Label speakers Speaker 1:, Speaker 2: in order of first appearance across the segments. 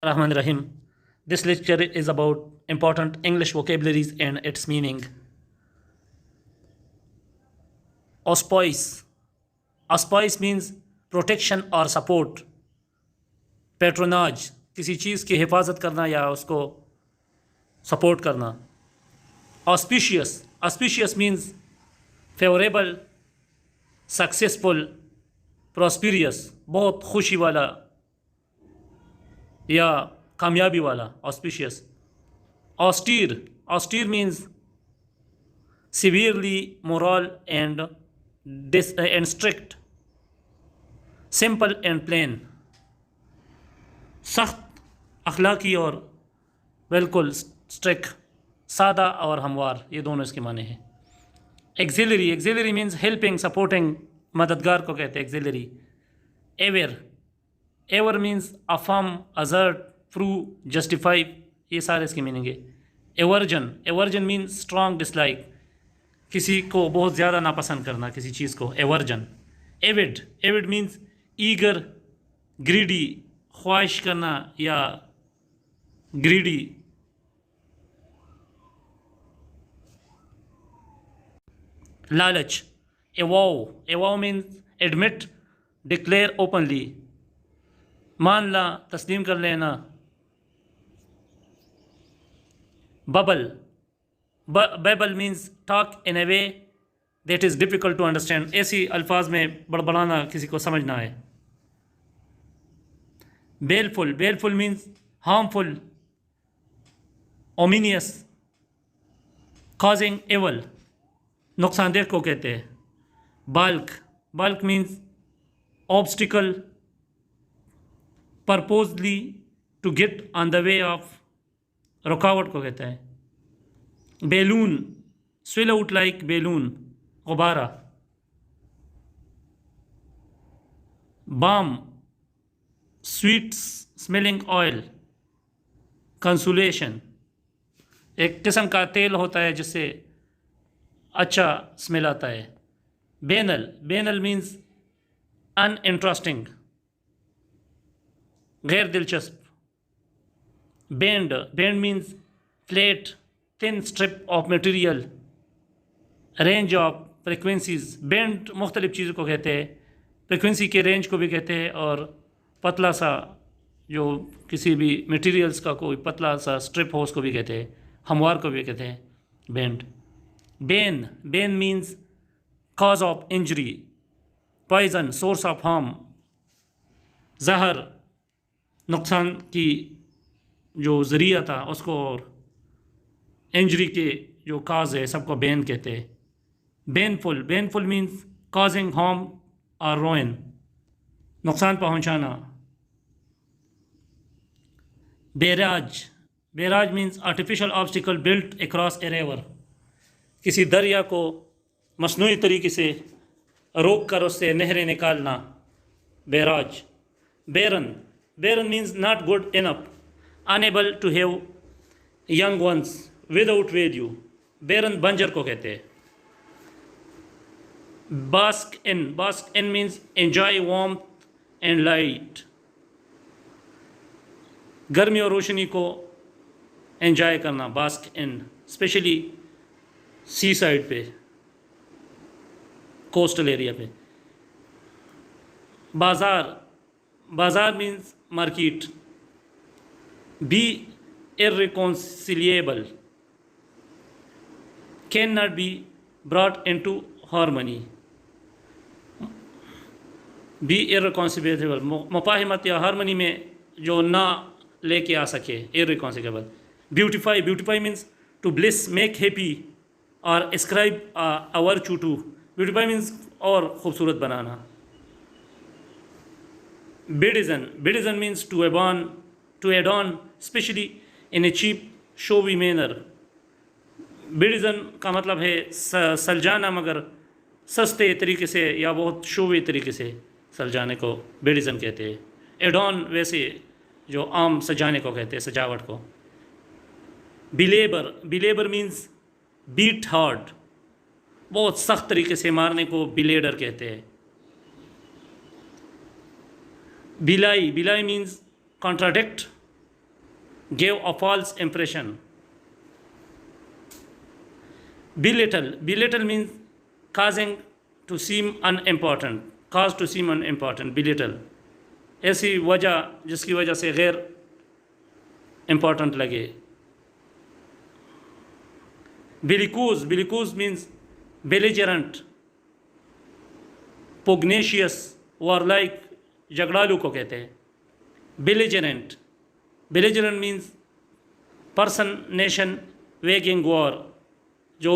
Speaker 1: Rahman Rahim. This lecture is about important English vocabularies and its meaning. Auspice. Auspice means protection or support. Patronage, किसी चीज़ की हिफाजत करना या उसको support करना. Auspicious. Auspicious means favorable, successful, prosperous, बहुत खुशी वाला या कामयाबी वाला. Auspicious. Austere. Austere means severely moral and strict. Simple and plain. सख्त, अखलाकी और बिल्कुल स्ट्रिक्ट. सादा और हमवार, ये दोनों इसके माने हैं. Axillary. Axillary means helping, supporting, मददगार को कहते हैं axillary. Ever. Ever means affirm, assert, prove, justify, ये सारे इसकी मीनिंग है. Aversion. Aversion means strong dislike, किसी को बहुत ज़्यादा नापसंद करना किसी चीज़ को. Aversion. Avid. Avid means eager, greedy, ख्वाहिश करना या ग्रीडी. लालच. एवाउ. एवाउ मीन्स एडमिट, डिक्लेयर ओपनली, मानना, तस्लीम कर लेना. Bubble. Bubble means talk in A way that is difficult to understand, ऐसी अल्फाज में बड़बड़ाना, किसी को समझ ना आए. Baleful. Baleful means harmful, ominous, causing evil, नुकसानदेह को कहते हैं. Balk. Balk means obstacle, purposely to get on the way of, रुकावट को कहते हैं. Balloon. Swell out like balloon, गुब्बारा. Balm. Sweet smelling oil, consolation, एक किस्म का तेल होता है जिससे अच्छा स्मेल आता है. बेनल. बेनल मीन्स अनइंटरेस्टिंग, गैर दिलचस्प. Band. Band means flat, thin strip of material, range of frequencies. Band मुख्तलिफ चीज़ों को कहते हैं, फ्रिक्वेंसी के रेंज को भी कहते हैं, और पतला सा जो किसी भी मटेरियल्स का कोई पतला सा स्ट्रिप हो उसको भी कहते हैं. हमवार को भी कहते हैं band. Bane. Bane means cause of injury, poison, source of harm. जहर, नुकसान की जो ज़रिया था उसको, और इंजरी के जो काज है सबको बेन कहते हैं. बेनफुल. बेनफुल मीन्स कॉजिंग हार्म और रोइन, नुकसान पहुंचाना. Barrage. Barrage means artificial obstacle built across a river, किसी दरिया को मसनूई तरीके से रोक कर उससे नहरें निकालना. Barrage. Barren. Barren means not good enough, unable to have young ones, without value. Barren बंजर को कहते हैं. Bask in. Bask in means enjoy warmth and light, गर्मी और रोशनी को एंजॉय करना. Bask in, specially sea side पे, कोस्टल एरिया पे. Bazaar. Bazaar means market. Be irreconcilable, cannot be brought into harmony. Be irreconcilable, मुफाहिमत या हारमनी में जो ना लेके आ सके, irreconcilable. Beautify. Beautify means to bliss, make happy or ascribe a virtue to. Beautify means और ख़ूबसूरत बनाना. Bedizen. Bedizen means to adorn, especially in a cheap showy manner. Bedizen का मतलब है सलजाना, मगर सस्ते तरीके से या बहुत शोवी तरीके से सलजाने को बेडिज़न कहते हैं. एडॉन वैसे जो आम सजाने को कहते हैं, सजावट को. बिलेबर. बिलेबर मीन्स बीट हार्ड, बहुत सख्त तरीके से मारने को बिलेडर कहते हैं. बिलाई. बिलाई means contradict, gave a false impression. Belittle means causing to seem unimportant, cause to seem unimportant, belittle. ऐसी वजह जिसकी वजह से गैर इम्पॉर्टेंट लगे. Bellicose means belligerent, pugnacious, warlike, झगड़ालू को कहते हैं. Belligerent means person, nation waging war. जो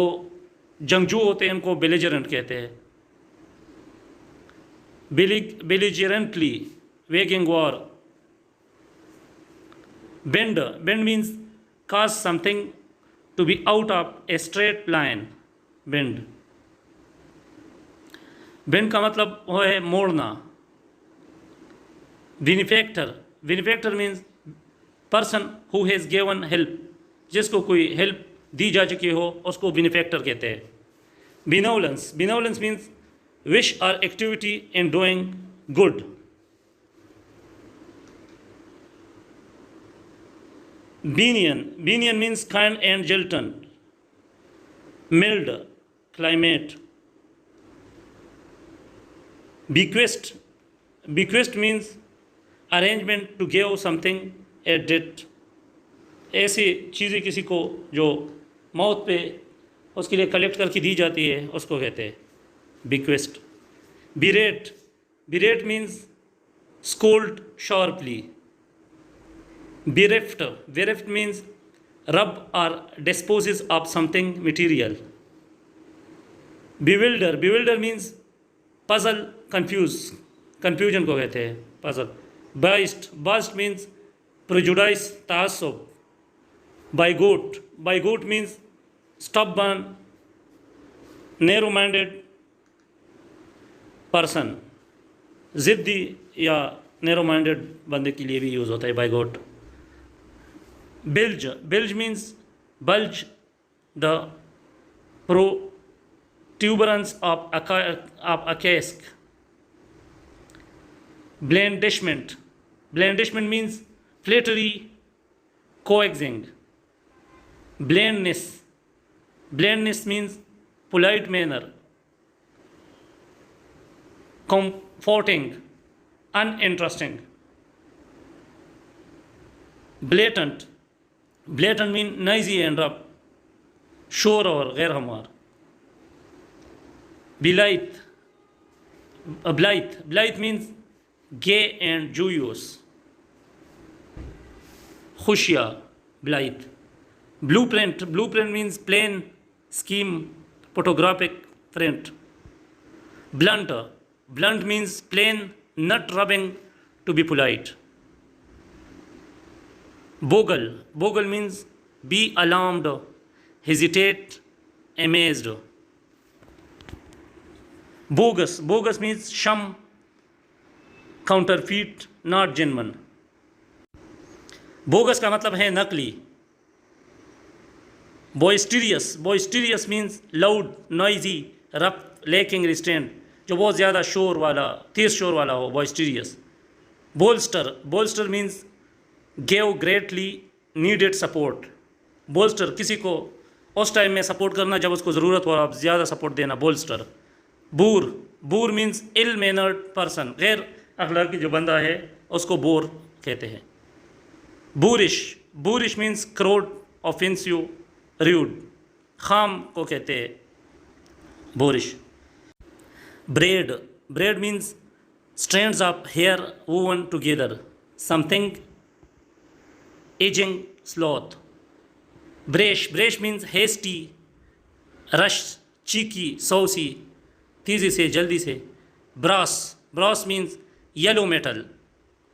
Speaker 1: जंगजू होते हैं उनको belligerent कहते हैं. Belligerently waging war. Bend means cause something to be out of a straight line. Bend का मतलब वो है मोड़ना. Benefactor means person who has given help. जिसको कोई हेल्प दी जा चुकी हो उसको बेनिफैक्टर कहते हैं. Benevolence means wish or activity in doing good. Benign means kind and gentle. Mild, climate. Bequest means arrangement to give something a debt. ऐसी चीज़ें किसी को जो मौत पे उसके लिए कलेक्ट करके दी जाती है उसको कहते हैं bequest. Berate means scold sharply. Bereft means rub or disposes of something material. Bewilder means puzzle, confusion को कहते हैं puzzle. Biased means prejudice, तासुब. Bigot means stubborn, narrow-minded person. जिद्दी या narrow-minded बंदे के लिए भी यूज़ होता है bigot. Bilge means bulge, the protuberance of a cask. Blandishment means flattery, coaxing. Blandness means polite manner, comforting, uninteresting. Blatant means noisy and rough, शोर और गैर हमार. Blithe means gay and joyous. खुशिया, blithe. Blueprint means plain scheme, photographic print. Blunt means plain, not rubbing to be polite. Bogle means be alarmed, hesitate, amazed. Bogus means sham, counterfeit, not genuine. Bogus का मतलब है नकली. Boisterous means loud, noisy, rough, lacking restraint. जो बहुत ज़्यादा शोर वाला, तेज शोर वाला हो, boisterous. Bolster means give greatly needed support. Bolster किसी को उस टाइम में सपोर्ट करना जब उसको ज़रूरत हो, आप ज़्यादा सपोर्ट देना. Bolster. Boor means ill mannered person. गैर अखलाकी जो बंदा है उसको बोर कहते हैं. Boorish means crude, offensive, rude. खाम को कहते हैं boorish. Braid means strands of hair woven together, something aging sloth. Brash means hasty, rush, cheeky, saucy, तेजी से, जल्दी से. Brass means yellow metal,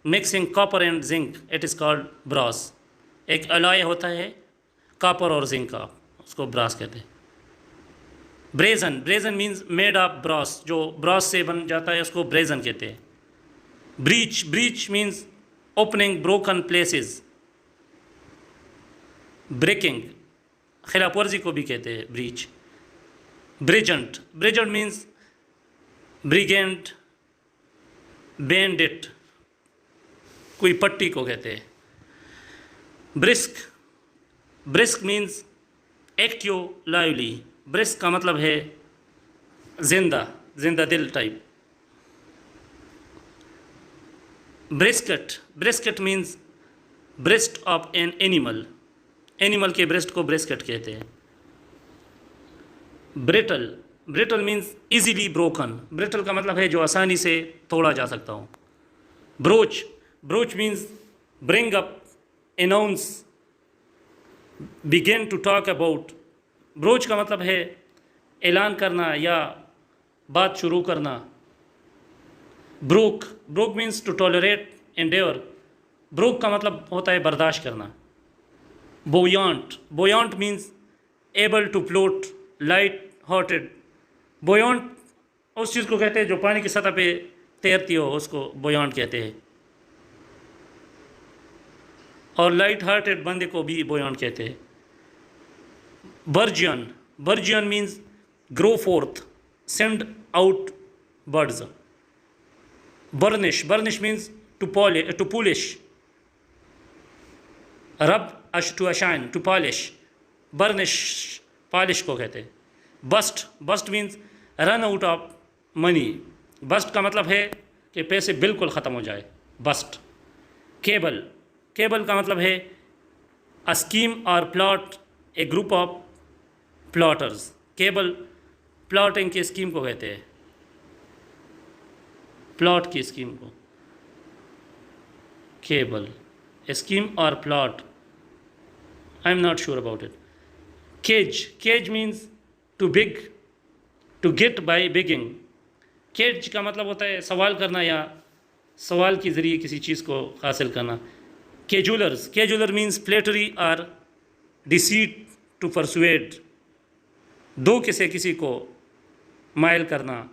Speaker 1: mixing copper and zinc, it is called brass. एक alloy होता है कॉपर और zinc का, उसको ब्रास कहते हैं. Brazen means made of brass, जो ब्रास से बन जाता है उसको ब्रेजन कहते हैं. Breach means opening broken places. Breaking, खिलाफ वर्जी को भी कहते हैं breach. Brigand means brigand, bandit, कोई पट्टी को कहते हैं. Brisk, brisk means active lively. Brisk का मतलब है जिंदा, जिंदा दिल type. Brisket, brisket means breast of an animal, animal के ब्रेस्ट को ब्रिस्केट कहते हैं। Brittle, brittle means easily broken, brittle का मतलब है जो आसानी से तोड़ा जा सकता हो। Broach, broach means bring up, announce, begin to talk about. Broach का मतलब है ऐलान करना या बात शुरू करना। Brook, brook means to tolerate, endeavour. Brook का मतलब होता है बर्दाश्त करना। Buoyant, buoyant means able to float, light hearted. Buoyant उस चीज़ को कहते हैं जो पानी की सतह पे तैरती हो, उसको बोयांट कहते हैं। और लाइट हार्टेड बंदे को भी बोयांट कहते हैं। Burgeon, burgeon means grow forth, send out birds. Burnish, burnish means to polish. Rub as to a shine, to polish, burnish polish को कहते हैं। Bust, bust means run out of money. Bust का मतलब है कि पैसे बिल्कुल ख़त्म हो जाए, बस्ट। केबल, केबल का मतलब है a scheme or plot, a group of plotters. Cabal plotting की स्कीम को कहते हैं, प्लॉट की स्कीम को। Cabal, a scheme or plot, I am not sure about it. Cadge, cadge means to beg, to get by begging. Cadge का मतलब होता है सवाल करना या सवाल के ज़रिए किसी चीज़ को हासिल करना। केजुलर्स, केजुलर मीन्स फ्लेटरी और डिसीट, टू परसुएड, धोखे से किसी को मायल करना।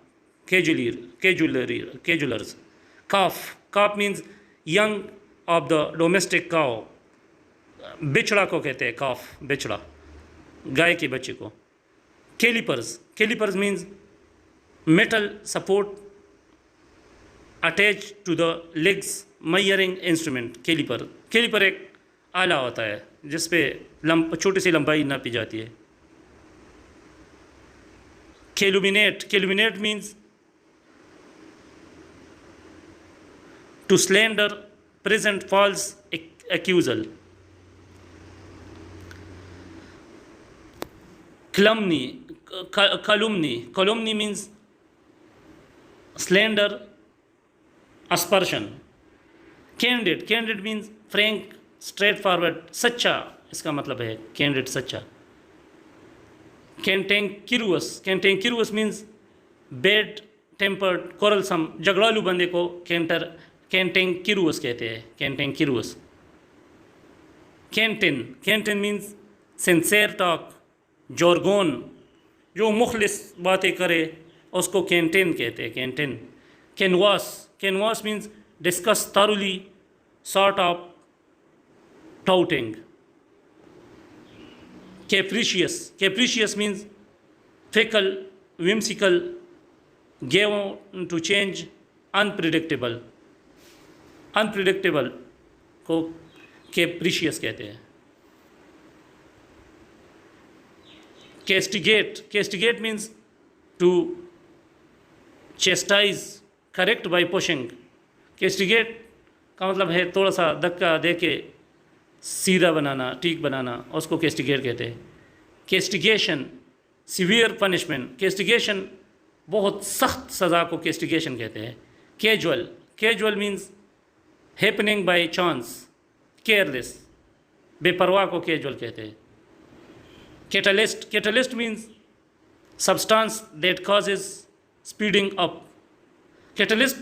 Speaker 1: Cajolers. Calf, calf means young of the domestic cow, बिचड़ा को कहते हैं काफ, बिचड़ा, गाय के बच्चे को। Callipers, callipers means metal support attach to the legs, measuring instrument. Calliper, calliper एक आला होता है जिस पे छोटी सी लंबाई नापी जाती है। Calumniate, calumniate means to slander, present false accusal. Calumny, calumny, calumny means slender aspersion। candid, candid means frank, straightforward, सच्चा, इसका मतलब है candid, सच्चा। cantankerous, cantankerous means bad tempered, quarrelsome, झगड़ालू बंदे को cantankerous कहते हैं, cantankerous। cantin, cantin means sincere talk, जोरगोन, जो मुखलिस बातें करे उसको कैंटेन कहते हैं, canteen. Canvass, canvass means discuss thoroughly, sort of, touting। Capricious, capricious means fickle, whimsical, given to change, unpredictable। Unpredictable को कैप्रिशियस कहते हैं। Castigate, castigate means to chastise, correct by pushing. Castigate का मतलब है थोड़ा सा धक्का दे के सीधा बनाना, ठीक बनाना, उसको कैस्टिगेट कहते हैं। कैस्टिगेशन, सीवियर पनिशमेंट, कैस्टिगेशन बहुत सख्त सज़ा को कैस्टिगेशन कहते हैं। Casual, casual means happening by chance, careless, बेपरवाह को कैजुअल कहते हैं। Catalyst, catalyst means substance that causes speeding up. Catalyst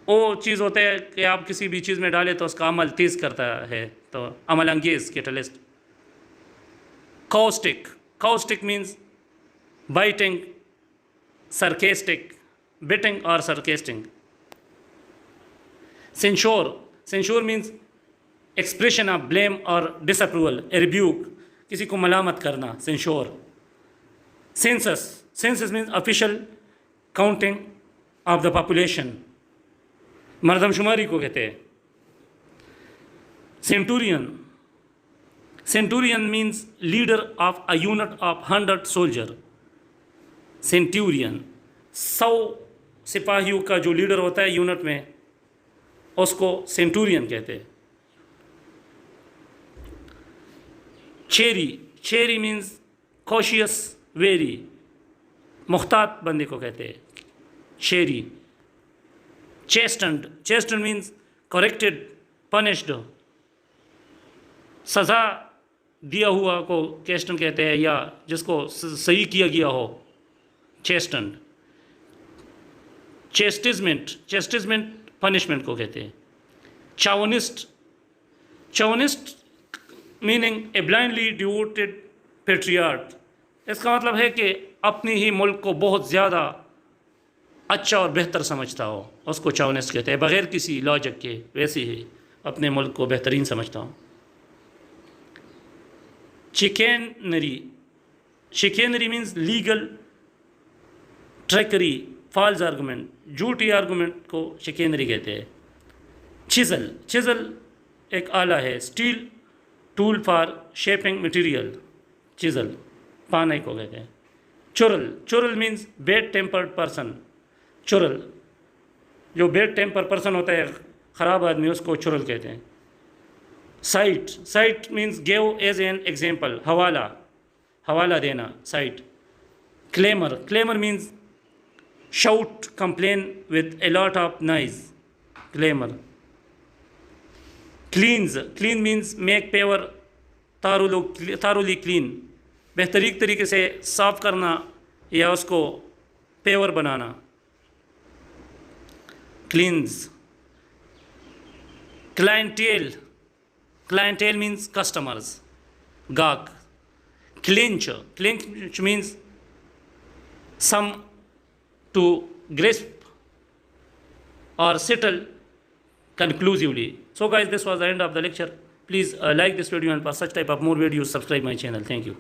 Speaker 1: वो चीज़ होता है कि आप किसी भी चीज़ में डालें तो उसका अमल तेज़ करता है, तो अमल अंगेज, catalyst. Caustic, caustic means biting, sarcastic, biting or sarcastic। Censure, censure means expression of blame or disapproval, a rebuke, किसी को मलामत करना, censure। Census, census means official counting of the population, मर्दमशुमारी को कहते हैं। Centurion, Centurion means leader of a unit of 100 soldier. Centurion 100 सिपाहियों का जो leader होता है यूनिट में, उसको सेंटूरियन कहते हैं. चेरी मीन्स कॉशियस वेरी, मुख्तात बंदे को कहते हैं चेरी. चेस्टन मीन्स करेक्टेड, पनिश्ड, सज़ा दिया हुआ को चेस्टन कहते हैं, या जिसको सही किया गया हो, चेस्टन. चेस्टिजमेंट पनिशमेंट को कहते हैं. चावनिस्ट मीनिंग ए ब्लाइंडली डिवोटेड पेट्रियार्ट. इसका मतलब है कि अपनी ही मुल्क को बहुत ज़्यादा अच्छा और बेहतर समझता हो, उसको चावनिस्ट कहते हैं. बग़ैर किसी लॉजिक के वैसे ही अपने मुल्क को बेहतरीन समझता हूँ. Chicanery means legal trickery, false argument, झूठी आर्गूमेंट को शिकेनरी कहते हैं. चिज़ल एक आला है. Steel tool for shaping material, chisel पाने को कहते हैं. Churl means bad tempered person. Churl जो बैड टेम्पर पर्सन होता है, ख़राब आदमी, उसको चुरल कहते हैं. Cite means give as an example, हवाला देना, cite. Clamour means shout, complain with a lot of noise, clamor. Clean means make paper thoroughly clean, बेहतरीन तरीके से साफ करना या उसको पेवर बनाना. Cleanse. Clientele means customers, गाहक. Clinch means some to grasp or settle conclusively. So guys, this was the end of the lecture. Please like this video, and for such type of more videos subscribe my channel. Thank you.